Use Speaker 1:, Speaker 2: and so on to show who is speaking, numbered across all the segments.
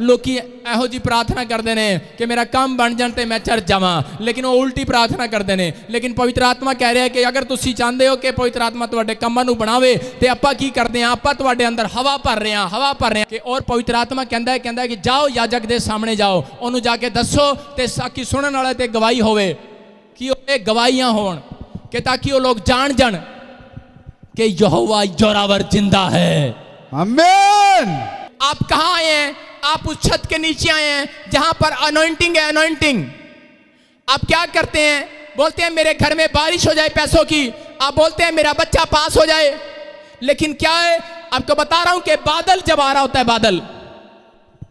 Speaker 1: लोकी ਇਹੋ जी प्रार्थना करते हैं कि मेरा काम बन जाए तो मैं चर्च जावां, लेकिन वो उल्टी प्रार्थना करते हैं। लेकिन पवित्र आत्मा कह रहा है कि अगर तुसी चाहते हो कि पवित्र आत्मा तुहाडे कामां नूं बनावे तो आपां की करते हैं, आपां तुहाडे अंदर हवा भर रहे हैं, हवा भर रहे हैं। और पवित्र आत्मा कहता है कि जाओ याजक दे सामने जाओ, उन्होंने जाके दसो ते ताकि सुनने वाले ते गवाही होवे, कि वो गवाहियां होण, कि ताकि वो लोग जान जान कि यहोवा जोरावर जिंदा है।
Speaker 2: आमीन।
Speaker 1: आप कहाँ आए हैं? आप उस छत के नीचे आए हैं जहां पर अनॉइंटिंग है, अनॉइंटिंग। आप क्या करते हैं? बोलते हैं मेरे घर में बारिश हो जाए पैसों की, आप बोलते हैं मेरा बच्चा पास हो जाए। लेकिन क्या है, आपको बता रहा हूं कि बादल जब आ रहा होता है, बादल,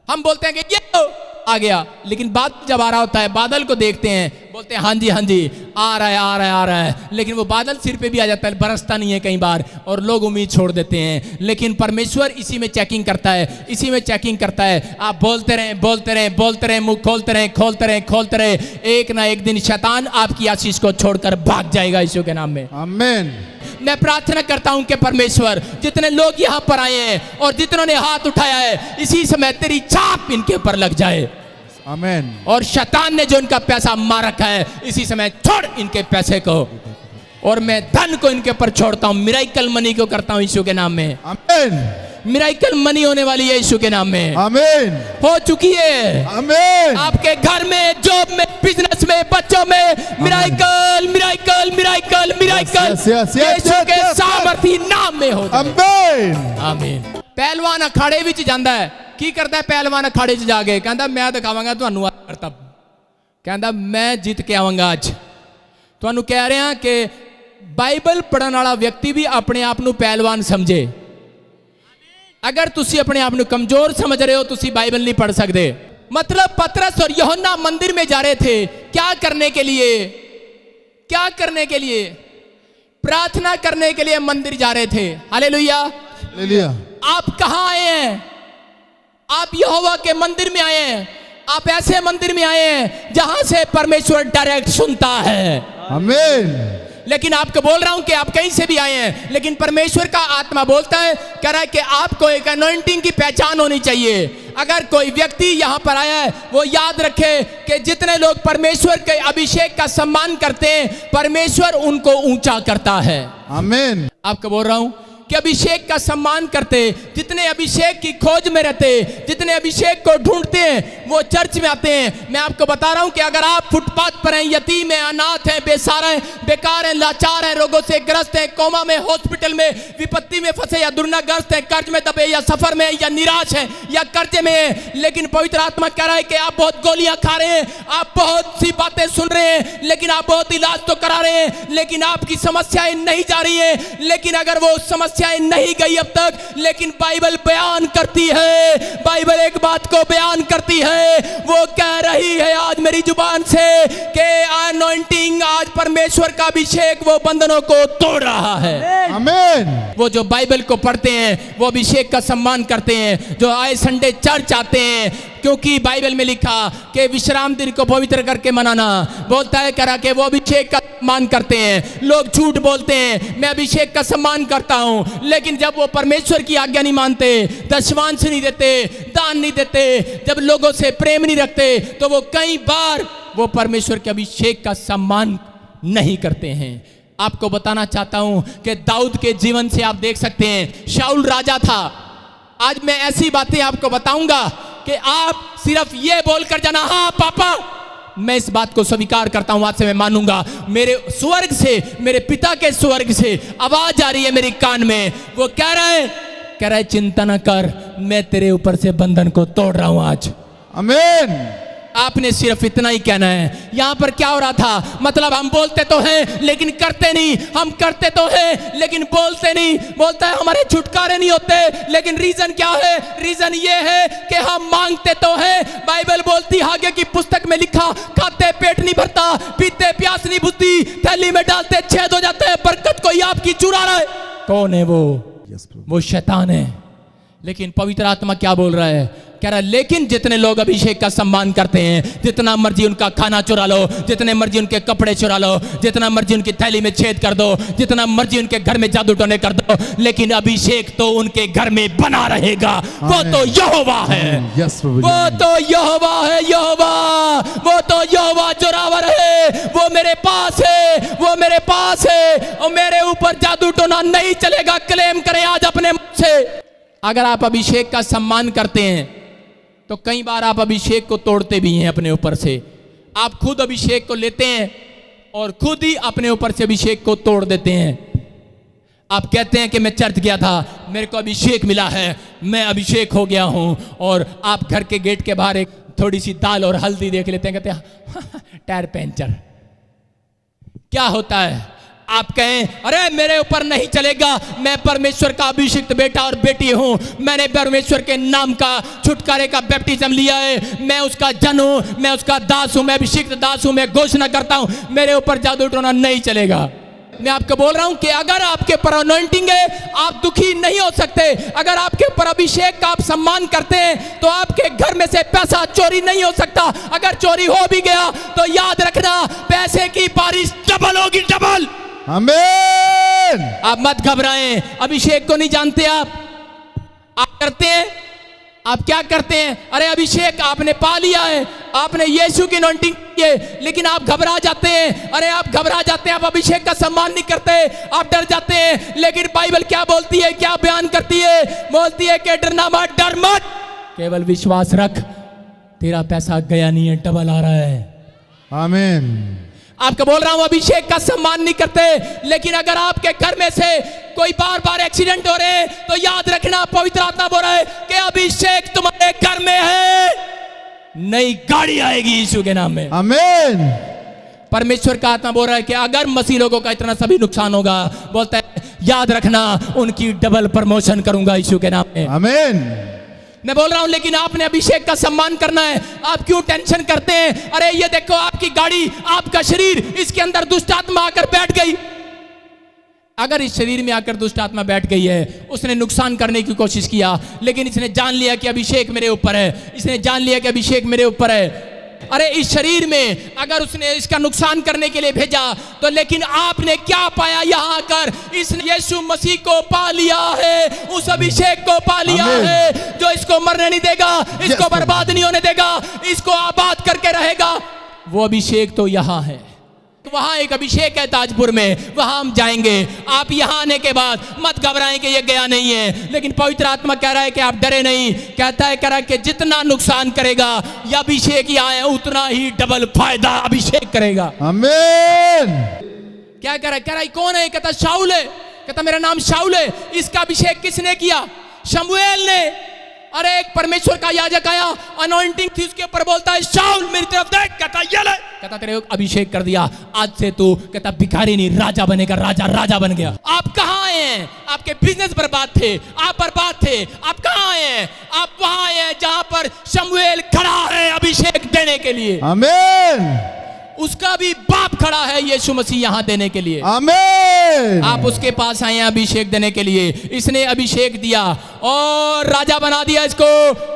Speaker 1: हम बोलते हैं कि ये आ गया, लेकिन बादल जब आ रहा होता है, बादल को देखते हैं, बोलते हैं हाँ जी आ रहा है, आ रहा है, आ रहा है, लेकिन वो बादल सिर पे भी आ जाता है, बरसता नहीं है कई बार, और लोग उम्मीद छोड़ देते हैं। लेकिन परमेश्वर इसी में चेकिंग करता है, इसी में चेकिंग करता है। आप बोलते रहें, बोलते रहें, बोलते रहें, मुंह खोलते रहें, खोलते रहें, खोलते रहें, एक ना एक दिन शैतान आपकी आशीष को छोड़कर भाग जाएगा यीशु के नाम में।
Speaker 2: आमीन।
Speaker 1: मैं प्रार्थना करता हूं कि परमेश्वर जितने लोग यहां पर आए हैं और जितनों ने हाथ उठाया है, इसी समय तेरी छाप इनके ऊपर लग जाए।
Speaker 2: आमीन।
Speaker 1: और शैतान ने जो इनका पैसा मार रखा है, इसी समय छोड़ इनके पैसे को, और मैं धन को इनके ऊपर छोड़ता हूं, मिराइकल मनी को करता हूं यीशु के नाम में।
Speaker 2: आमीन।
Speaker 1: मिराइकल मनी होने वाली है यीशु के नाम में,
Speaker 2: आमीन।
Speaker 1: हो चुकी है।
Speaker 2: आमीन।
Speaker 1: आपके घर में, जॉब में, बिजनेस में, बच्चों में मिराइकल, मिराइकल, मिराइकल, मिराइकल यीशु के सामर्थी नाम में हो।
Speaker 2: आमीन।
Speaker 1: आमीन। पहलवान अखाड़े विच जांदा है, की करता है पहलवान अखाड़े च जाके? कहता मैं दिखावांगा तुहानू करतब, कहता मैं जीत के आवांगा अज। तुहानू कह रहे हैं कि बाइबल पढ़न वाला व्यक्ति भी अपने आप नू पहलवान समझे। अगर तुसी अपने आप नू कमजोर समझ रहे हो, तुसी बाइबल नहीं पढ़ सकते। मतलब पतरस और यूहन्ना मंदिर में जा रहे थे, क्या करने के लिए? क्या करने के लिए? प्रार्थना करने के लिए मंदिर जा रहे थे। हालेलुया।
Speaker 2: हालेलुया।
Speaker 1: आप कहां आए हैं? आप यहोवा के मंदिर में आए हैं। आप ऐसे मंदिर में आए हैं जहां से परमेश्वर डायरेक्ट सुनता है।
Speaker 2: आमीन।
Speaker 1: लेकिन आपको बोल रहा हूं कि आप कहीं से भी आए हैं, लेकिन परमेश्वर का आत्मा बोलता है, कह रहा है कि आपको एक अनॉइंटिंग की पहचान होनी चाहिए। अगर कोई व्यक्ति यहां पर आया है, वो याद रखे कि जितने लोग परमेश्वर के अभिषेक का सम्मान करते हैं, परमेश्वर उनको ऊंचा करता है।
Speaker 2: आमीन।
Speaker 1: आपको बोल रहा हूं कि अभिषेक का सम्मान करते, जितने अभिषेक की खोज में रहते, जितने अभिषेक को ढूंढते हैं, वो चर्च में आते हैं। मैं आपको बता रहा हूं कि अगर आप फुटपाथ पर हैं, यतीम हैं, अनाथ हैं, बेसहारा हैं, बेकार हैं, लाचार हैं, रोगों से ग्रस्त हैं, कोमा में, हॉस्पिटल में, विपत्ति में फंसे, या दुर्नाग्रस्त हैं, कर्ज में दबे, या सफर में, या निराश हैं, या कर्जे में हैं, लेकिन पवित्र आत्मा कह रहा है कि आप बहुत गोलियां खा रहे हैं, आप बहुत सी बातें सुन रहे हैं, लेकिन आप बहुत इलाज तो करा रहे हैं, लेकिन आपकी समस्याएं नहीं जा रही है। लेकिन अगर वो समस्याएं नहीं गई अब तक, लेकिन बाइबल बयान करती है, बाइबल एक बात को बयान करती है, वो कह रही है आज मेरी जुबान से कि अनॉइंटिंग, आज परमेश्वर का अभिषेक वो बंधनों को तोड़ रहा है।
Speaker 2: आमीन।
Speaker 1: वो जो बाइबल को पढ़ते हैं, वो अभिषेक का सम्मान करते हैं, जो आए संडे चर्च आते हैं, क्योंकि बाइबल में लिखा कि विश्राम दिन को पवित्र करके मनाना, बोलता है करा कि वो अभिषेक का सम्मान करते हैं। लोग झूठ बोलते हैं, मैं अभिषेक का सम्मान करता हूं, लेकिन जब वो परमेश्वर की आज्ञा नहीं मानते, दशमांश नहीं देते, दान नहीं देते, जब लोगों से प्रेम नहीं रखते, तो वो कई बार वो परमेश्वर के अभिषेक का सम्मान नहीं करते हैं। आपको बताना चाहता हूं कि दाऊद के जीवन से आप देख सकते हैं, शाऊल राजा था। आज मैं ऐसी बातें आपको बताऊंगा कि आप सिर्फ ये बोलकर जाना, हाँ पापा मैं इस बात को स्वीकार करता हूं, आज से मैं मानूंगा। मेरे स्वर्ग से, मेरे पिता के स्वर्ग से आवाज आ रही है मेरी कान में, वो कह रहा है चिंता न कर, मैं तेरे ऊपर से बंधन को तोड़ रहा हूं आज।
Speaker 2: आमीन।
Speaker 1: आपने सिर्फ इतना ही कहना है। यहां पर क्या हो रहा था? मतलब हम बोलते तो हैं लेकिन करते नहीं, हम करते तो हैं लेकिन बोलते नहीं। बोलता है हमारे छुटकारे नहीं होते, लेकिन रीजन क्या है? रीजन ये है कि हम मांगते तो हैं। बाइबल बोलती है आगे की पुस्तक में लिखा, खाते पेट नहीं भरता, पीते प्यास नहीं बुझती, थैली में डालते छेद हो जाते हैं, बरकत कोई आपकी चुरा रहा है। कौन है वो? वो शैतान है। लेकिन पवित्र आत्मा क्या बोल रहा है? कह रहा है लेकिन जितने लोग अभिषेक का सम्मान करते हैं, जितना मर्जी उनका खाना चुरा लो, जितने मर्जी उनके कपड़े चुरा लो, जितना मर्जी उनकी थैली में छेद कर दो, जितना मर्जी उनके घर में जादू टोने कर दो, लेकिन अभिषेक तो उनके घर में बना रहेगा। वो तो यहोवा है, वो तो यहोवा है, यहोवा, वो तो यहोवा जोरावर है, वो मेरे पास है, वो मेरे पास है और मेरे ऊपर जादू टोना नहीं चलेगा। क्लेम करें आज अपने मुंह से। अगर आप अभिषेक का सम्मान करते हैं तो कई बार आप अभिषेक को तोड़ते भी हैं अपने ऊपर से। आप खुद अभिषेक को लेते हैं और खुद ही अपने ऊपर से अभिषेक को तोड़ देते हैं। आप कहते हैं कि मैं चर्च गया था, मेरे को अभिषेक मिला है, मैं अभिषेक हो गया हूं, और आप घर के गेट के बाहर एक थोड़ी सी दाल और हल्दी देख लेते हैं, कहते हैं टायर पंचर। क्या होता है? आप कहें अरे मेरे ऊपर नहीं चलेगा, मैं परमेश्वर का अभिषिक्त बेटा और बेटी हूं, मैंने परमेश्वर के नाम का छुटकारे का बैप्टिज्म लिया है, मैं उसका जन हूं, मैं उसका दास हूं, मैं अभिषिक्त दास हूं, मैं घोषणा करता हूं मेरे ऊपर जादू टोना नहीं चलेगा। मैं आपको बोल रहा हूं कि अगर आपके ऊपर अनॉइंटिंग है, आप दुखी नहीं हो सकते। अगर आपके ऊपर अभिषेक का आप सम्मान करते हैं तो आपके घर में से पैसा चोरी नहीं हो सकता। अगर चोरी हो भी गया तो याद रखना, पैसे की बारिश डबल होगी, डबल।
Speaker 2: आमीन।
Speaker 1: आप मत घबराएं। अभिषेक को नहीं जानते आप करते हैं, आप क्या करते हैं? अरे अभिषेक आपने पा लिया है, आपने यीशु की अनॉइंटिंग की है, लेकिन आप घबरा जाते हैं। अरे आप घबरा जाते हैं, आप अभिषेक का सम्मान नहीं करते, आप डर जाते हैं। लेकिन बाइबल क्या बोलती है, क्या बयान करती है? बोलती है कि डरना मत, डर मत, केवल विश्वास रख, तेरा पैसा गया नहीं है, डबल आ रहा है।
Speaker 2: आमीन।
Speaker 1: आपको बोल रहा हूं अभिषेक का सम्मान नहीं करते, लेकिन अगर आपके घर में से कोई बार बार एक्सीडेंट हो रहे हैं तो याद रखना, पवित्र आत्मा बोल रहा है कि अभिषेक तुम्हारे घर में है, नई गाड़ी आएगी यीशु के नाम में।
Speaker 2: आमीन।
Speaker 1: परमेश्वर का आत्मा बोल रहा है कि अगर मसीह लोगों का इतना सभी नुकसान होगा, बोलता है याद रखना उनकी डबल प्रमोशन करूंगा यीशु के नाम में।
Speaker 2: आमीन।
Speaker 1: मैं बोल रहा हूं लेकिन आपने अभिषेक का सम्मान करना है। आप क्यों टेंशन करते हैं? अरे ये देखो आपकी गाड़ी, आपका शरीर, इसके अंदर दुष्ट आत्मा आकर बैठ गई। अगर इस शरीर में आकर दुष्ट आत्मा बैठ गई है, उसने नुकसान करने की कोशिश किया, लेकिन इसने जान लिया कि अभिषेक मेरे ऊपर है, इसने जान लिया कि अभिषेक मेरे ऊपर है। अरे इस शरीर में अगर उसने इसका नुकसान करने के लिए भेजा तो, लेकिन आपने क्या पाया यहाँ आकर? इसने यीशु मसीह को पा लिया है, उस अभिषेक को पा लिया है जो इसको मरने नहीं देगा, इसको बर्बाद नहीं होने देगा, इसको आबाद करके रहेगा। वो अभिषेक तो यहाँ है। वहां एक अभिषेक है ताजपुर में, वहां हम जाएंगे। आप यहां आने के बाद मत घबराएं कि ये गया नहीं है, लेकिन पवित्र आत्मा कह रहा है कि आप डरे नहीं। कहता है, कह रहा है कि जितना नुकसान करेगा यह अभिषेक यहाँ है, उतना ही डबल फायदा अभिषेक करेगा।
Speaker 2: आमीन।
Speaker 1: क्या कह रहा है? कह रहा है कौन है? कहता शाऊल है। कहता मेरा नाम शाऊल है। इसका अभिषेक किसने किया? शमूएल ने। अरे एक परमेश्वर का याजक आया, अनॉइंटिंग थी उसके ऊपर, बोलता है शाऊल मेरी तरफ देख। कहता ये ले, कहता तेरे अभिषेक कर दिया, आज से तू, कहता भिखारी नहीं राजा बनेगा। राजा राजा बन गया। आप कहाँ आए हैं? आपके बिजनेस बर्बाद थे, आप बर्बाद थे, आप कहाँ आए हैं? आप वहां आए हैं जहां पर शमूएल खड़ा है अभिषेक देने के लिए।
Speaker 2: आमीन।
Speaker 1: उसका भी बाप खड़ा है यीशु मसीह यहां देने के लिए।
Speaker 2: आमीन।
Speaker 1: आप उसके पास आए हैं अभिषेक देने के लिए। इसने अभिषेक दिया और राजा बना दिया इसको।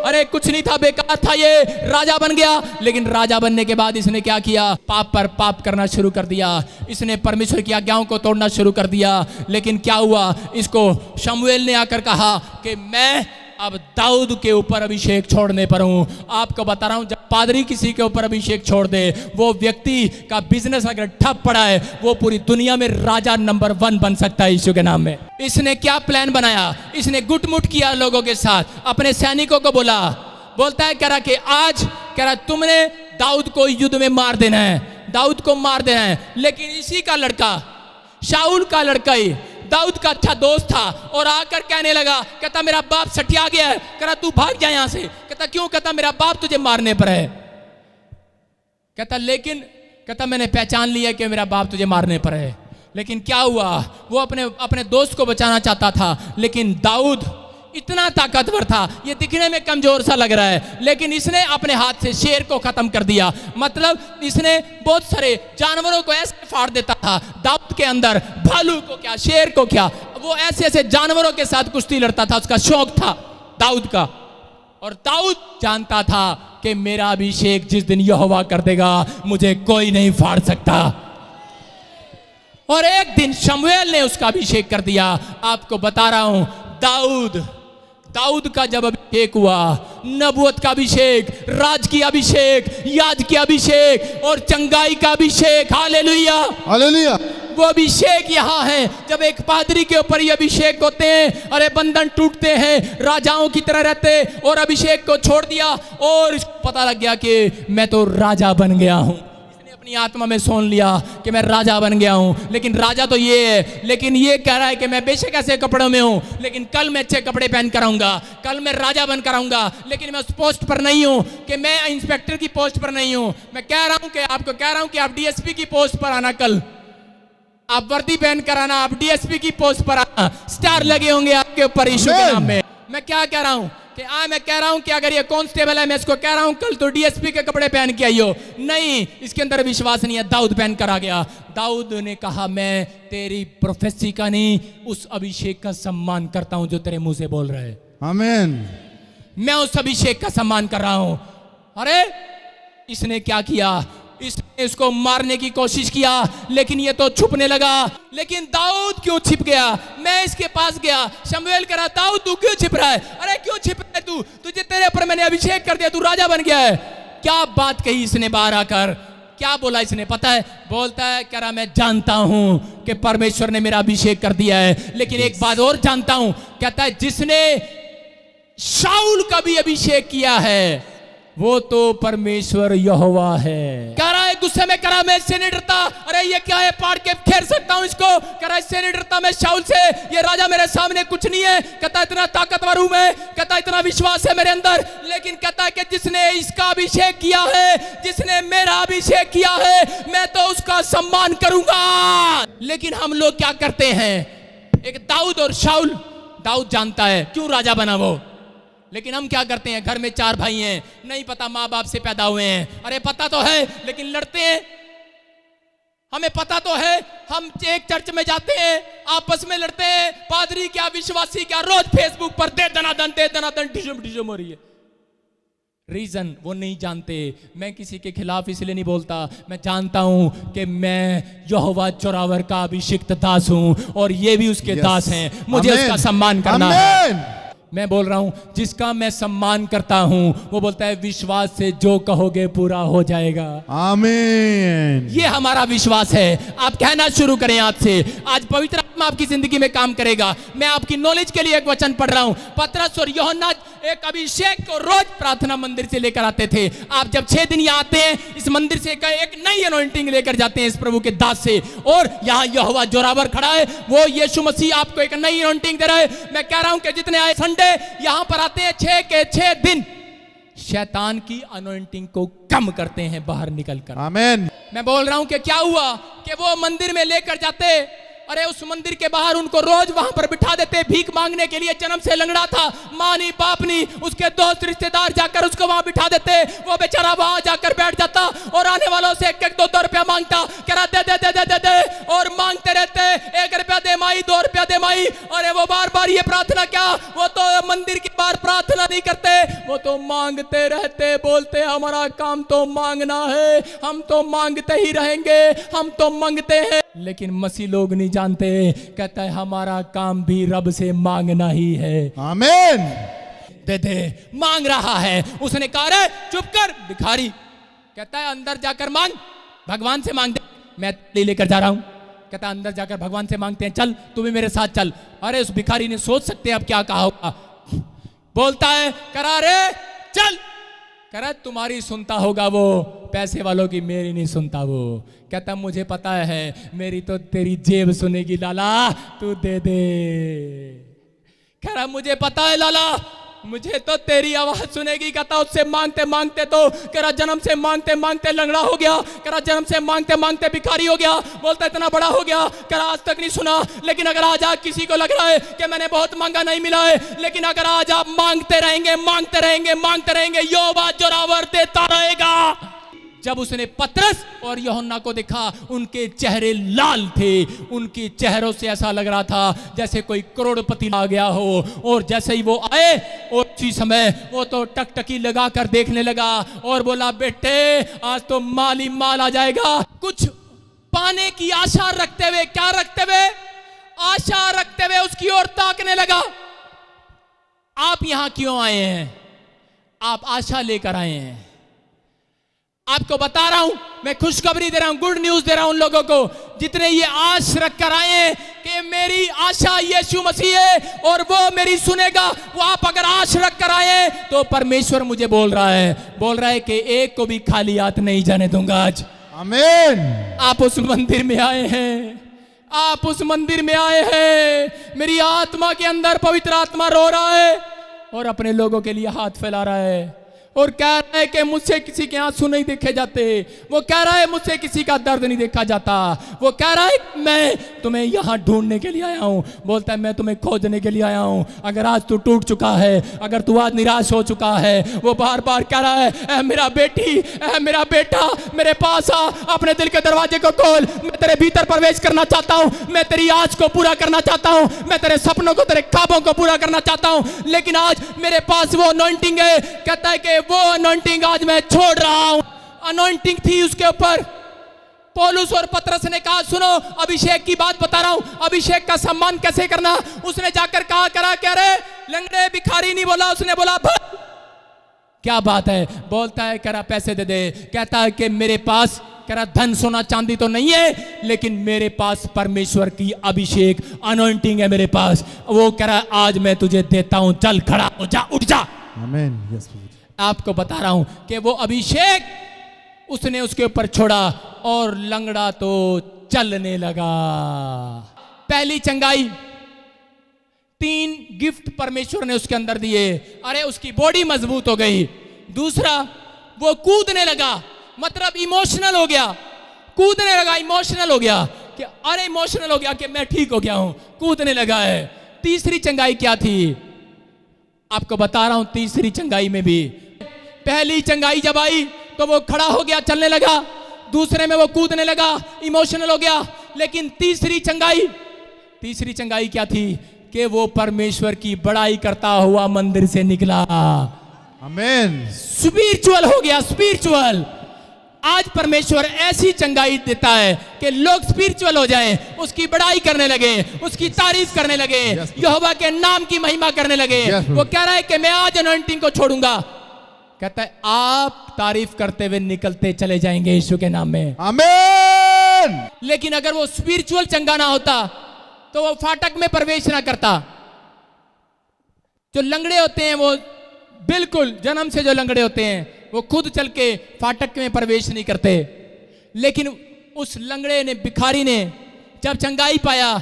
Speaker 1: अरे कुछ नहीं था, बेकार था, ये राजा बन गया। लेकिन राजा बनने के बाद इसने क्या किया? पाप पर पाप करना शुरू कर दिया। इसने परमेश्वर की आज्ञाओं को तोड़ना शुरू कर दिया। लेकिन क्या हुआ? इसको शमूएल ने आकर कहा कि मैं अब दाऊद के ऊपर अभिषेक छोड़ने पर हूं। आपको बता रहा हूं, जब पादरी किसी के ऊपर अभिषेक छोड़ दे, वो व्यक्ति का बिजनेस अगर ठप पड़ा है, वो पूरी दुनिया में राजा नंबर 1 बन सकता है यीशु के नाम में। इसने क्या प्लान बनाया? इसने गुटमुट किया लोगों के साथ, अपने सैनिकों को बोलता है, कह रहा कि आज, कह रहा तुमने दाऊद को युद्ध में मार देना है, दाऊद को मार देना है। लेकिन इसी का लड़का, शाऊल का लड़का ही दाऊद का अच्छा दोस्त था और आकर कहने लगा, कहता मेरा बाप सठिया गया है, कहता तू भाग जा यहां से। कहता क्यों? कहता मेरा बाप तुझे मारने पर है। कहता लेकिन, कहता मैंने पहचान लिया कि मेरा बाप तुझे मारने पर है। लेकिन क्या हुआ? वो अपने दोस्त को बचाना चाहता था, लेकिन दाऊद इतना ताकतवर था, ये दिखने में कमजोर सा लग रहा है, लेकिन इसने अपने हाथ से शेर को खत्म कर दिया। मतलब इसने बहुत सारे जानवरों को ऐसे फाड़ देता था। दाऊद के अंदर भालू को क्या, शेर को क्या, वो ऐसे ऐसे जानवरों के साथ कुश्ती लड़ता था, उसका शौक था। दाऊद का। और दाऊद जानता था कि मेरा अभिषेक जिस दिन यहोवा कर देगा मुझे कोई नहीं फाड़ सकता। और एक दिन शमूएल ने उसका अभिषेक कर दिया। आपको बता रहा हूं, दाऊद का जब अभिषेक हुआ, नबूवत का अभिषेक, राज की अभिषेक, याद की अभिषेक और चंगाई का अभिषेक, हालेलुया
Speaker 2: हालेलुया।
Speaker 1: वो अभिषेक यहाँ है। जब एक पादरी के ऊपर ये अभिषेक होते हैं, अरे बंधन टूटते हैं, राजाओं की तरह रहते, और अभिषेक को छोड़ दिया और इसको पता लग गया कि मैं तो राजा बन गया हूँ। इसने अपनी आत्मा में सोच लिया कि मैं राजा बन गया हूँ। लेकिन राजा तो ये है, लेकिन ये कह रहा है कि मैं बेशक ऐसे कपड़ों में हूँ, लेकिन कल मैं अच्छे कपड़े पहन कर आऊंगा, कल मैं राजा बन कर आऊंगा। लेकिन मैं उस पोस्ट पर नहीं हूँ, कि मैं इंस्पेक्टर की पोस्ट पर नहीं हूँ। मैं कह रहा हूँ कि आपको कह रहा हूँ कि आप डीएसपी की पोस्ट पर आना, कल आप वर्दी पहन कर आना, आप डीएसपी की पोस्ट पर आना, स्टार लगे होंगे आपके ऊपर यीशु के नाम में। मैं क्या कह रहा हूं कि मैं कह रहा हूं कि अगर ये कांस्टेबल है, मैं इसको कह रहा हूं कल तो डीएसपी के कपड़े पहन के आइयो। नहीं, इसके अंदर विश्वास नहीं है। दाऊद पहन कर आ गया। दाऊद ने कहा मैं तेरी प्रोफेसी का नहीं, उस अभिषेक का सम्मान करता हूं जो तेरे मुंह से बोल रहे हैं।
Speaker 2: आमीन।
Speaker 1: मैं उस अभिषेक का सम्मान कर रहा हूं। अरे इसने क्या किया, इसने इसको मारने की कोशिश किया, लेकिन ये तो छुपने लगा। लेकिन दाऊद क्यों छिप गया? मैं इसके पास गया, शमूएल कह रहा दाऊद तू क्यों छिप रहा है? अरे क्यों छिप रहा है तू? तुझे तेरे ऊपर मैंने अभिषेक कर दिया, तू राजा बन गया है। क्या बात कही इसने बाहर आकर, क्या बोला इसने पता है? बोलता है कह रहा मैं जानता हूं कि परमेश्वर ने मेरा अभिषेक कर दिया है, लेकिन एक बात और जानता हूं। कहता है जिसने शाऊल का भी अभिषेक किया है वो तो परमेश्वर यहोवा है। कह रहा है गुस्से में, कह रहा मैं इससे नहीं डरता। अरे ये क्या है, पाड़ के खेर सकता हूं इसको। कह रहा इससे नहीं डरता मैं शाऊल से, ये राजा मेरे सामने कुछ नहीं है। कहता इतना ताकतवर हूं मैं, कहता इतना विश्वास है मेरे अंदर। लेकिन कहता है कि जिसने इसका अभिषेक किया है, जिसने मेरा अभिषेक किया है, मैं तो उसका सम्मान करूंगा। लेकिन हम लोग क्या करते हैं, एक दाऊद और शाऊल, दाऊद जानता है क्यों राजा बना वो, लेकिन हम क्या करते हैं, घर में 4 भाई हैं, नहीं पता माँ बाप से पैदा हुए हैं। अरे पता तो है, लेकिन लड़ते हैं। हमें पता तो है, हम एक चर्च में जाते हैं, आपस में लड़ते हैं। पादरी क्या, विश्वासी क्या, रोज फेसबुक पर दे दनादन डिशम हो रही है। रीजन वो नहीं जानते। मैं किसी के खिलाफ इसलिए नहीं बोलता, मैं जानता हूं कि मैं यहोवा जोरावर का अभिषिक्त दास हूं, और ये भी उसके दास हैं। मुझे उसका सम्मान करना है। मैं बोल रहा हूं, जिसका मैं सम्मान करता हूं वो बोलता है विश्वास से जो कहोगे पूरा हो जाएगा।
Speaker 2: आमीन।
Speaker 1: ये हमारा विश्वास है। आप कहना शुरू करें आज से। आज पवित्र आत्मा आपकी जिंदगी में काम करेगा। मैं आपकी नॉलेज के लिए एक वचन पढ़ रहा हूं। पतरस और यूहन्ना एक अभिषेक को रोज प्रार्थना मंदिर से लेकर आते थे। आप जब 6 दिन यहाँ आते हैं, इस मंदिर से एक नई अनॉइंटिंग लेकर जाते हैं इस प्रभु के दास से। और यहाँ यहोवा जोरावर खड़ा है, वो यीशु मसीह आपको एक नई अनॉइंटिंग दे रहा है। मैं कह रहा हूं कि जितने आए संडे यहां पर आते हैं, 6 के 6 दिन शैतान की अनॉइंटिंग को कम करते हैं बाहर निकलकर।
Speaker 2: आमीन।
Speaker 1: मैं बोल रहा हूं कि क्या हुआ कि वो मंदिर में लेकर जाते, अरे उस मंदिर के बाहर उनको रोज वहां पर बिठा देते भीख मांगने के लिए। जन्म से लंगड़ा था, माँ नहीं बाप नहीं, उसके दोस्त रिश्तेदार जाकर उसको वहां बिठा देते। वो बेचारा वहां जाकर बैठ जाता और आने वालों से 1-1, 2-2 रुपया मांगता। कह रहा दे दे दे दे दे दे, और मांगते रहते, 1 रुपया दे माई, 2 रुपया दे माई। अरे वो बार बार ये प्रार्थना, क्या वो तो मंदिर के बाहर प्रार्थना नहीं करते, वो तो मांगते रहते। बोलते हमारा काम तो मांगना है, हम तो मांगते ही रहेंगे, हम तो मांगते हैं। लेकिन मसीह लोग नहीं जानते, कहता है हमारा काम भी रब से मांगना ही है।
Speaker 2: आमीन।
Speaker 1: दे दे, मांग रहा है। उसने कहा रे चुप कर भिखारी, कहता है अंदर जाकर मांग, भगवान से मांग दे। मैं लेकर जा रहा हूं। कहता है अंदर जाकर भगवान से मांगते हैं, चल तू भी मेरे साथ चल। अरे उस भिखारी ने सोच सकते हैं अब क्या कहा होगा। बोलता है करा रे चल, करा तुम्हारी सुनता होगा वो, पैसे वालों की मेरी नहीं सुनता वो। कहता मुझे पता है, मेरी तो तेरी जेब सुनेगी लाला, तू दे दे। कह रहा मुझे पता है लाला, मुझे तो तेरी आवाज सुनेगी। कहता उससे मांगते मांगते तो कह रहा जन्म से मांगते मांगते लंगड़ा हो गया। कह रहा जन्म से मांगते मांगते भिखारी हो गया। बोलता इतना बड़ा हो गया, कह रहा आज तक नहीं सुना। लेकिन अगर आज आप किसी को लग रहा है कि मैंने बहुत मांगा नहीं मिला है, लेकिन अगर आज आप मांगते रहेंगे मांगते रहेंगे मांगते रहेंगे, यहोवा जोरावर देता रहेगा। जब उसने पतरस और यूहन्ना को देखा, उनके चेहरे लाल थे। उनके चेहरों से ऐसा लग रहा था जैसे कोई करोड़पति आ गया हो। और जैसे ही वो आए, उसी समय वो तो टकटकी लगा कर देखने लगा और बोला, बेटे आज तो माल ही माल आ जाएगा। कुछ पाने की आशा रखते हुए, क्या रखते हुए? आशा रखते हुए उसकी ओर ताकने लगा। आप यहां क्यों आए हैं? आप आशा लेकर आए हैं। आपको बता रहा हूं, मैं खुशखबरी दे रहा हूं, गुड न्यूज दे रहा हूं उन लोगों को जितने ये आश रख कर आए हैं कि मेरी आशा यीशु मसीह है और वो मेरी सुनेगा। वो आप अगर आश रख कर आए हैं तो परमेश्वर मुझे बोल रहा है कि एक को भी खाली हाथ नहीं जाने दूंगा आज।
Speaker 2: आमीन।
Speaker 1: आप उस मंदिर में आए हैं, आप उस मंदिर में आए हैं। मेरी आत्मा के अंदर पवित्र आत्मा रो रहा है और अपने लोगों के लिए हाथ फैला रहा है और कह रहा है कि मुझसे किसी के आंसू नहीं देखे जाते। वो कह रहा है मुझसे किसी का दर्द नहीं देखा जाता। वो कह रहा है मैं तुम्हें यहाँ ढूंढने के लिए आया हूँ। बोलता है मैं तुम्हें खोजने के लिए आया हूँ। अगर आज तू टूट चुका है, अगर तू आज निराश हो चुका है, वो बार बार कह रहा है मेरा बेटी, मेरा बेटा, मेरे पास आ, अपने दिल के दरवाजे को खोल। मैं तेरे भीतर प्रवेश करना चाहता हूँ। मैं तेरी आज को पूरा करना चाहता हूँ। मैं तेरे सपनों को, तेरे ख्वाबों को पूरा करना चाहता हूँ। लेकिन आज मेरे पास वो अनॉइंटिंग है। कहता है कि वो अनॉइंटिंग आज मैं छोड़ रहा हूं। अनॉइंटिंग थी उसके ऊपर। पौलुस और पतरस ने कहा, सुनो अभिषेक की बात बता रहा हूं, अभिषेक का सम्मान कैसे करना। उसने जाकर कहा, करा क्या रे लंगड़े भिखारी नहीं बोला, उसने बोला क्या बात है। बोलता है करा पैसे दे दे। कहता है कि मेरे पास करा धन सोना चांदी तो नहीं है, लेकिन मेरे पास परमेश्वर की अभिषेक अनॉइंटिंग है मेरे पास। वो करा आज मैं तुझे देता हूं, चल खड़ा हो जा, उठ जा।
Speaker 2: आमीन। यस।
Speaker 1: आपको बता रहा हूं कि वो अभिषेक उसने उसके ऊपर छोड़ा और लंगड़ा तो चलने लगा। पहली चंगाई, 3 गिफ्ट परमेश्वर ने उसके अंदर दिए। अरे उसकी बॉडी मजबूत हो गई। दूसरा, वो कूदने लगा, मतलब इमोशनल हो गया। कूदने लगा, इमोशनल हो गया कि अरे इमोशनल हो गया कि मैं ठीक हो गया हूं, कूदने लगा है। तीसरी चंगाई क्या थी? आपको बता रहा हूं, तीसरी चंगाई में भी, पहली चंगाई जब आई तो वो खड़ा हो गया, चलने लगा। दूसरे में वो कूदने लगा, इमोशनल हो गया। लेकिन तीसरी चंगाई क्या थी? कि वो परमेश्वर की बड़ाई करता हुआ मंदिर से निकला।
Speaker 2: आमीन।
Speaker 1: स्पिरिचुअल हो गया, स्पिरिचुअल। आज परमेश्वर ऐसी चंगाई देता है कि लोग स्पिरिचुअल हो जाएं, उसकी बड़ाई करने लगे, उसकी तारीफ करने लगे, यहोवा के नाम की महिमा करने लगे। वो कह रहा है कि मैं आज अनॉइंटिंग को छोड़ूंगा। कहता है आप तारीफ करते हुए निकलते चले जाएंगे यीशु के नाम में।
Speaker 2: आमीन।
Speaker 1: लेकिन अगर वो स्पिरिचुअल चंगा ना होता तो वो फाटक में प्रवेश ना करता। जो लंगड़े होते हैं वो बिल्कुल जन्म से जो लंगड़े होते हैं वो खुद चल के फाटक में प्रवेश नहीं करते। लेकिन उस लंगड़े ने, भिखारी ने जब चंगाई पाया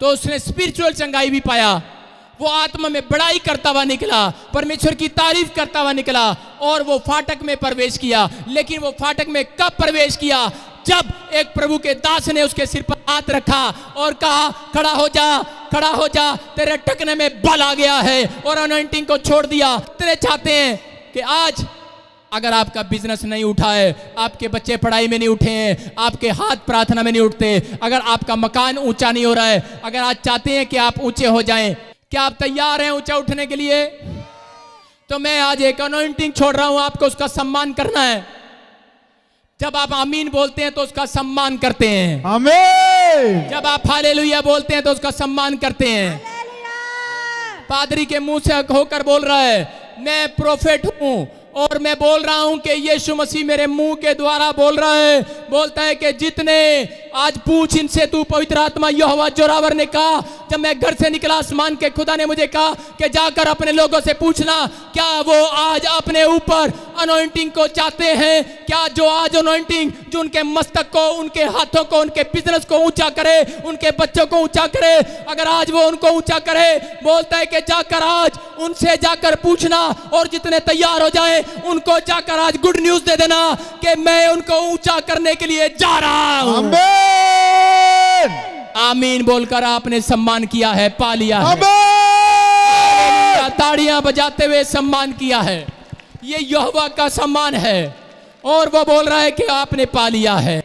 Speaker 1: तो उसने स्पिरिचुअल चंगाई भी पाया। वो आत्मा में बड़ाई करता हुआ निकला, परमेश्वर की तारीफ करता हुआ निकला और वो फाटक में प्रवेश किया। लेकिन वो फाटक में कब प्रवेश किया? जब एक प्रभु के दास ने उसके सिर पर हाथ रखा और कहा खड़ा हो जा, खड़ा हो जा, तेरे टकने में बल आ गया है, और अनॉइंटिंग को छोड़ दिया। तेरे चाहते हैं कि आज अगर आपका बिजनेस नहीं उठा है, आपके बच्चे पढ़ाई में नहीं उठे हैं, आपके हाथ प्रार्थना में नहीं उठते, अगर आपका मकान ऊंचा नहीं हो रहा है, अगर आज चाहते हैं कि आप ऊंचे हो जाएं, क्या आप तैयार हैं ऊंचा उठने के लिए? तो मैं आज एक अनॉइंटिंग छोड़ रहा हूं, आपको उसका सम्मान करना है। जब आप आमीन बोलते हैं तो उसका सम्मान करते हैं।
Speaker 2: आमीन।
Speaker 1: जब आप हालेलुया बोलते हैं तो उसका सम्मान करते हैं। पादरी के मुंह से होकर बोल रहा है, मैं प्रोफेट हूं और मैं बोल रहा हूं कि यीशु मसीह मेरे मुंह के द्वारा बोल रहा है। बोलता है कि जितने आज पूछ इनसे, तू पवित्र आत्मा यहोवा जोरावर ने कहा, जब मैं घर से निकला आसमान के खुदा ने मुझे कहा कि जाकर अपने लोगों से पूछना क्या वो आज अपने ऊपर अनॉइंटिंग को चाहते हैं। क्या जो आज अनॉइंटिंग जो उनके मस्तक को, उनके हाथों को, उनके बिजनेस को ऊंचा करे, उनके बच्चों को ऊंचा करे, अगर आज वो उनको ऊंचा करे, बोलता है कि जाकर आज उनसे जाकर पूछना और जितने तैयार हो जाए उनको जाकर आज गुड न्यूज दे देना कि मैं उनको ऊंचा करने के लिए जा रहा हूं।
Speaker 2: आमीन।
Speaker 1: आमीन बोलकर आपने सम्मान किया है, पा लिया है। ताड़ियां बजाते हुए सम्मान किया है। ये यहोवा का सम्मान है। और वो बोल रहा है कि आपने पा लिया है।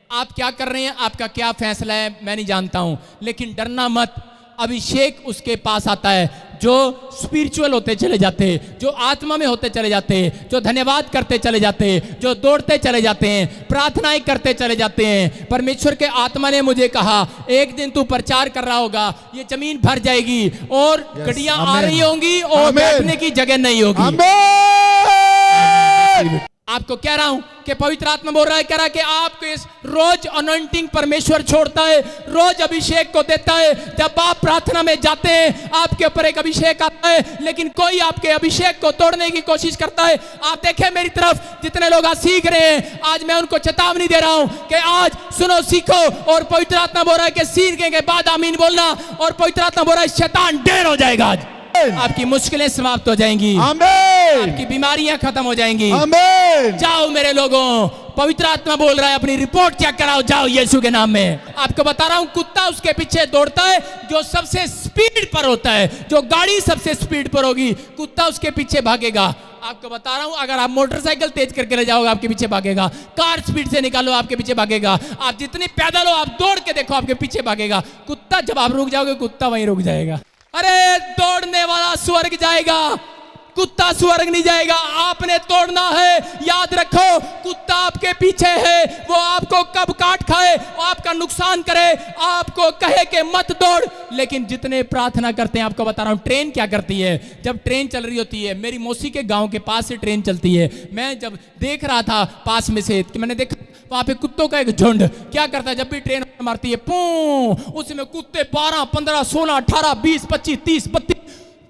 Speaker 1: आप क्या कर रहे हैं, आपका क्या फैसला है, मैं नहीं जानता हूं, लेकिन डरना मत। अभिषेक उसके पास आता है जो स्पिरिचुअल होते चले जाते, जो आत्मा में होते चले जाते, जो धन्यवाद करते चले जाते, जो दौड़ते चले जाते हैं, प्रार्थनाएं करते चले जाते हैं। परमेश्वर के आत्मा ने मुझे कहा एक दिन तू प्रचार कर रहा होगा, ये जमीन भर जाएगी और गड्डियां आ रही होंगी और बैठने की जगह नहीं होगी। आपको कह रहा हूं कि पवित्र आत्मा बोल रहा है, कह रहा है कि आपको इस रोज अनॉइंटिंग परमेश्वर छोड़ता है, रोज अभिषेक को देता है। जब आप प्रार्थना में जाते हैं आपके ऊपर एक अभिषेक आता है, लेकिन कोई आपके अभिषेक को तोड़ने की कोशिश करता है। आप देखें मेरी तरफ, जितने लोग आज सीख रहे हैं, आज मैं उनको चेतावनी दे रहा हूं कि आज सुनो, सीखो। और पवित्र आत्मा बोल रहा है कि सीखने के बाद आमीन बोलना। और पवित्र आत्मा बोल रहा है शैतान ढेर हो जाएगा, आज आपकी मुश्किलें समाप्त हो जाएंगी, आपकी बीमारियां खत्म हो जाएंगी। जाओ मेरे लोगों, पवित्र आत्मा बोल रहा है अपनी रिपोर्ट चेक कराओ, जाओ यीशु के नाम में। आपको बता रहा हूं, कुत्ता उसके पीछे दौड़ता है जो सबसे स्पीड पर होता है। जो गाड़ी सबसे स्पीड पर होगी, कुत्ता उसके पीछे भागेगा। आपको बता रहा हूं, अगर आप मोटरसाइकिल तेज करके ले जाओगे आपके पीछे भागेगा, कार स्पीड से निकालो आपके पीछे भागेगा, आप जितनी पैदल हो आप दौड़ के देखो आपके पीछे भागेगा। कुत्ता जब आप रुक जाओगे, कुत्ता वहीं रुक जाएगा। अरे दौड़ने वाला स्वर्ग जाएगा, कुत्ता स्वर्ग नहीं जाएगा। आपने तोड़ना है, याद रखो कुत्ता आपके पीछे है, वो आपको कब काट खाए, वो आपका नुकसान करे, आपको कहे कि मत दौड़। लेकिन जितने प्रार्थना करते हैं, आपको बता रहा हूं ट्रेन क्या करती है, जब ट्रेन चल रही होती है, मेरी मौसी के गांव के पास से ट्रेन चलती है, मैं जब देख रहा था पास में से, कि मैंने देखा वहां पे कुत्तों का एक झुंड क्या करता है, जब भी ट्रेन मारती है पू, उसमें कुत्ते 12, 15, 16, 18, 20, 25, 30, 32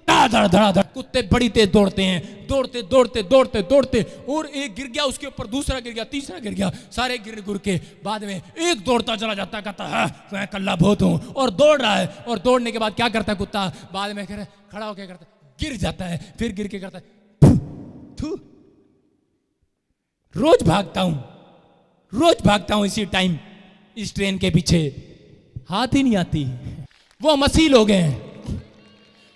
Speaker 1: धड़ धड़ धड़ कुत्ते बड़ी तेज दौड़ते हैं, दौड़ते दौड़ते दौड़ते दौड़ते, और एक गिर गया, उसके ऊपर दूसरा गिर गया, तीसरा गिर गया, सारे गिर गुर के बाद में एक दौड़ता चला जाता, कहता है मैं कल्ला बहुत हूं, और दौड़ रहा है। और दौड़ने के बाद क्या करता है कुत्ता, बाद में खड़ा होकर करता गिर जाता है, फिर गिर के करता है थू। रोज भागता हूं इसी टाइम इस ट्रेन के पीछे, हाथ ही नहीं आती। वो मसीह लोग हैं,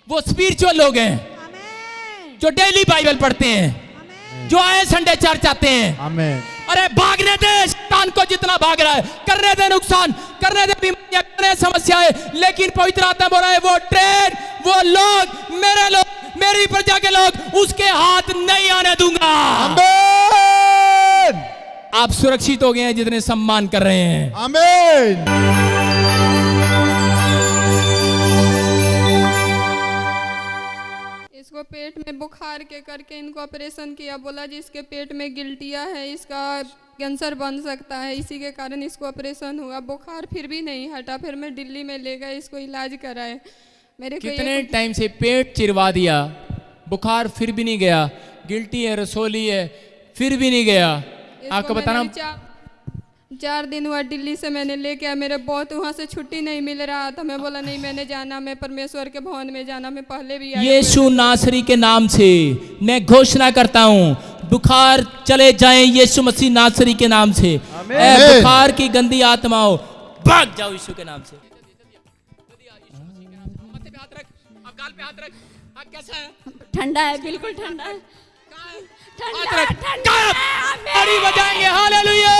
Speaker 1: वो स्पिरिचुअल लोग हैं जो डेली बाइबल पढ़ते हैं, जो आए संडे चर्च आते हैं। अरे भागने दे शैतान को, जितना भाग रहा है करने दे, नुकसान करने दे, बीमारियां करने, समस्याएं। लेकिन पवित्र आत्मा बोल रहा है वो ट्रेन, वो लोग, मेरे लोग, मेरी प्रजा के लोग, उसके हाथ नहीं आने दूंगा। आप सुरक्षित हो गए हैं जितने सम्मान कर रहे हैं।
Speaker 2: आमीन।
Speaker 3: इसको पेट में बुखार के करके इनको ऑपरेशन किया, बोला जी इसके पेट में गिल्टिया है, इसका कैंसर बन सकता है, इसी के कारण इसको ऑपरेशन हुआ। बुखार फिर भी नहीं हटा, फिर मैं दिल्ली में ले गए, इसको इलाज कराए। मेरे
Speaker 1: कितने टाइम से पेट चिरवा दिया, बुखार फिर भी नहीं गया, गिल्टी है, रसोली है, फिर भी नहीं गया। आपको बताना
Speaker 3: 4 दिन हुआ दिल्ली से मैंने लेके आया, मेरे बहुत वहाँ से छुट्टी नहीं मिल रहा था। मैं बोला नहीं मैंने जाना, मैं परमेश्वर के भवन में जाना। मैं पहले भी
Speaker 1: यीशु नासरी के नाम से मैं घोषणा करता हूँ, बुखार चले जाएं यीशु मसीह नासरी के नाम से। बुखार की गंदी आत्माओं भाग जाओ यीशु के नाम से। कैसा है?
Speaker 4: ठंडा है, बिल्कुल ठंडा है,
Speaker 1: बजाएंगे हालेलुया।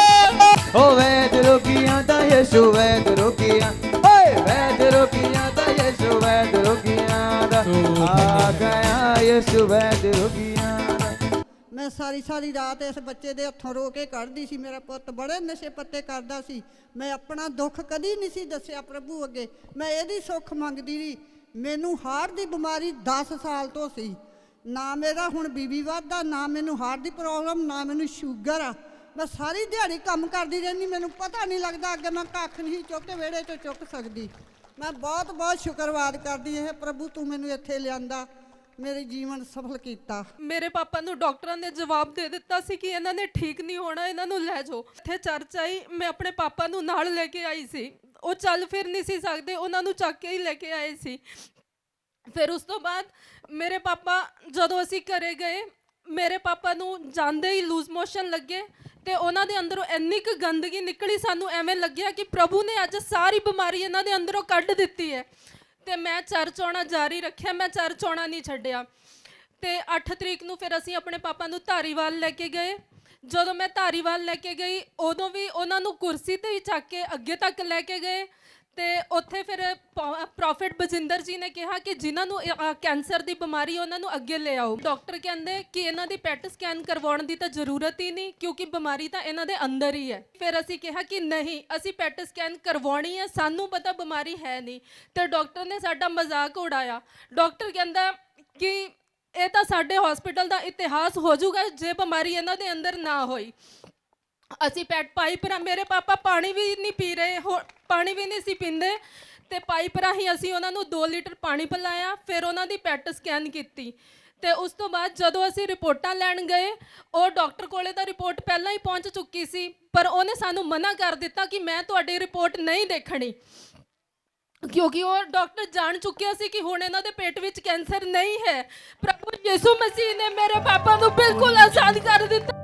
Speaker 5: ओ वैद रोकियां दा यीशु वैद रोकियां, ओए वैद रोकियां दा यीशु वैद रोकियां दा, आ गया यीशु वैद रोकियां दा।
Speaker 6: मैं सारी रात इस बच्चे ਦੇ ਹੱਥੋਂ ਰੋ ਕੇ ਕੱਢਦੀ ਸੀ। ਮੇਰਾ ਪੁੱਤ ਬੜੇ ਨਸ਼ੇ ਪੱਤੇ ਕਰਦਾ ਸੀ। ਮੈਂ ਆਪਣਾ ਦੁੱਖ ਕਦੀ ਨਹੀਂ ਸੀ ਦੱਸਿਆ ਪ੍ਰਭੂ ਅੱਗੇ, ਮੈਂ ਇਹਦੀ ਸੁੱਖ ਮੰਗਦੀ ਰਹੀ। ਮੈਨੂੰ ਹਾਰਟ ਦੀ ਬਿਮਾਰੀ 10 ਸਾਲ ਤੋਂ ਸੀ, ਨਾ ਮੇਰਾ ਹੁਣ ਬੀਬੀ ਵੱਧਦਾ, ਨਾ ਮੈਨੂੰ ਹਾਰਟ ਦੀ ਪ੍ਰੋਬਲਮ, ਨਾ ਮੈਨੂੰ ਸ਼ੂਗਰ ਆ। ਮੈਂ ਸਾਰੀ ਦਿਹਾੜੀ ਕੰਮ ਕਰਦੀ ਰਹਿੰਦੀ, ਮੈਨੂੰ ਪਤਾ ਨਹੀਂ ਲੱਗਦਾ ਅੱਗੇ ਮੈਂ ਕੱਖ ਨਹੀਂ ਚੁੱਕ ਕੇ ਵਿਹੜੇ 'ਚੋਂ ਚੁੱਕ ਸਕਦੀ। ਮੈਂ ਬਹੁਤ ਬਹੁਤ ਸ਼ੁਕਰਵਾਦ ਕਰਦੀ ਹਾਂ ਪ੍ਰਭੂ, ਤੂੰ ਮੈਨੂੰ ਇੱਥੇ ਲਿਆਂਦਾ, ਮੇਰੇ ਜੀਵਨ ਸਫਲ ਕੀਤਾ।
Speaker 7: ਮੇਰੇ ਪਾਪਾ ਨੂੰ ਡਾਕਟਰਾਂ ਨੇ ਜਵਾਬ ਦੇ ਦਿੱਤਾ ਸੀ ਕਿ ਇਹਨਾਂ ਨੇ ਠੀਕ ਨਹੀਂ ਹੋਣਾ, ਇਹਨਾਂ ਨੂੰ ਲੈ ਜਾਓ। ਇੱਥੇ ਚਰਚ ਆਈ, ਮੈਂ ਆਪਣੇ ਪਾਪਾ ਨੂੰ ਨਾਲ ਲੈ ਕੇ ਆਈ ਸੀ। ਉਹ ਚੱਲ ਫਿਰ ਨਹੀਂ ਸੀ ਸਕਦੇ, ਉਹਨਾਂ ਨੂੰ ਚੱਕ ਕੇ ਹੀ ਲੈ ਕੇ ਆਏ ਸੀ। ਫਿਰ ਉਸ ਤੋਂ ਬਾਅਦ ਮੇਰੇ ਪਾਪਾ, ਜਦੋਂ ਅਸੀਂ ਘਰੇ ਗਏ, ਮੇਰੇ ਪਾਪਾ ਨੂੰ ਜਾਂਦੇ ਹੀ ਲੂਜ਼ ਮੋਸ਼ਨ ਲੱਗੇ ਤੇ ਉਹਨਾਂ ਦੇ ਅੰਦਰੋਂ ਇੰਨੀ ਕੁ ਗੰਦਗੀ ਨਿਕਲੀ, ਸਾਨੂੰ ਐਵੇਂ ਲੱਗਿਆ ਕਿ ਪ੍ਰਭੂ ਨੇ ਅੱਜ ਸਾਰੀ ਬਿਮਾਰੀ ਇਹਨਾਂ ਦੇ ਅੰਦਰੋਂ ਕੱਢ ਦਿੱਤੀ ਹੈ। ਤੇ ਮੈਂ ਚਰਚ ਆਉਣਾ ਜਾਰੀ ਰੱਖਿਆ, ਮੈਂ ਚਰਚ ਆਉਣਾ ਨਹੀਂ ਛੱਡਿਆ। ਤੇ 8 ਤਰੀਕ ਨੂੰ ਫਿਰ ਅਸੀਂ ਆਪਣੇ ਪਾਪਾ ਨੂੰ ਧਾਰੀਵਾਲ ਲੈ ਕੇ ਗਏ ਜਦੋਂ ਮੈਂ ਧਾਰੀਵਾਲ ਲੈ ਕੇ ਗਈ ਉਦੋਂ ਵੀ ਉਹਨਾਂ ਨੂੰ ਕੁਰਸੀ ਤੇ ਹੀ ਚੱਕ ਕੇ ਅੱਗੇ ਤੱਕ ਲੈ ਕੇ ਗਏ ਤੇ ਉੱਥੇ ਫਿਰ ਪ੍ਰੋਫੈਟ ਬਜਿੰਦਰ ਜੀ ਨੇ ਕਿਹਾ ਕਿ ਜਿਨ੍ਹਾਂ ਨੂੰ ਕੈਂਸਰ ਦੀ ਬਿਮਾਰੀ ਉਹਨਾਂ ਨੂੰ ਅੱਗੇ ਲੈ ਆਓ। ਡਾਕਟਰ ਕਹਿੰਦੇ ਕਿ ਇਹਨਾਂ ਦੀ ਪੈਟ ਸਕੈਨ ਕਰਵਾਉਣ ਦੀ ਤਾਂ ਜ਼ਰੂਰਤ ਹੀ ਨਹੀਂ ਕਿਉਂਕਿ ਬਿਮਾਰੀ ਤਾਂ ਇਹਨਾਂ ਦੇ ਅੰਦਰ ਹੀ ਹੈ। ਫਿਰ ਅਸੀਂ ਕਿਹਾ ਕਿ ਨਹੀਂ, ਅਸੀਂ ਪੈਟ ਸਕੈਨ ਕਰਵਾਉਣੀ ਹੈ, ਸਾਨੂੰ ਪਤਾ ਬਿਮਾਰੀ ਹੈ ਨਹੀਂ। ਤੇ ਡਾਕਟਰ ਨੇ ਸਾਡਾ ਮਜ਼ਾਕ ਉਡਾਇਆ। ਡਾਕਟਰ ਕਹਿੰਦਾ ਕਿ ਇਹ ਤਾਂ ਸਾਡੇ ਹਸਪੀਟਲ ਦਾ ਇਤਿਹਾਸ ਹੋ ਜਾਊਗਾ ਜੇ ਬਿਮਾਰੀ ਇਹਨਾਂ ਦੇ ਅੰਦਰ ਨਾ ਹੋਈ। ਅਸੀਂ ਪਾਈਪ ਰਾਹੀਂ, ਮੇਰੇ ਪਾਪਾ ਪਾਣੀ ਵੀ ਨਹੀਂ ਪੀ ਰਹੇ, ਪਾਣੀ ਵੀ ਨਹੀਂ ਸੀ ਪੀਂਦੇ ਤੇ ਪਾਈਪ ਰਾਹੀਂ ਅਸੀਂ ਉਹਨਾਂ ਨੂੰ 2 ਲੀਟਰ ਪਾਣੀ ਪਿਲਾਇਆ, ਫਿਰ ਉਹਨਾਂ ਦੀ ਪੈਟ ਸਕੈਨ ਕੀਤੀ। ਤੇ ਉਸ ਤੋਂ ਬਾਅਦ ਜਦੋਂ ਅਸੀਂ ਰਿਪੋਰਟਾਂ ਲੈਣ ਗਏ, ਉਹ ਡਾਕਟਰ ਕੋਲੇ ਤਾਂ ਰਿਪੋਰਟ ਪਹਿਲਾਂ ਹੀ ਪਹੁੰਚ ਚੁੱਕੀ ਸੀ, ਪਰ ਉਹਨੇ ਸਾਨੂੰ ਮਨਾ ਕਰ ਦਿੱਤਾ ਕਿ ਮੈਂ ਤੁਹਾਡੀ ਰਿਪੋਰਟ ਨਹੀਂ ਦੇਖਣੀ ਕਿਉਂਕਿ ਉਹ ਡਾਕਟਰ ਜਾਣ ਚੁੱਕਿਆ ਸੀ ਕਿ ਹੁਣ ਇਹਨਾਂ ਦੇ ਪੇਟ ਵਿੱਚ ਕੈਂਸਰ ਨਹੀਂ ਹੈ। ਪ੍ਰਭੂ ਯਿਸੂ ਮਸੀਹ ਨੇ ਮੇਰੇ ਪਾਪਾ ਨੂੰ ਬਿਲਕੁਲ ਆਜ਼ਾਦ ਕਰ ਦਿੱਤਾ।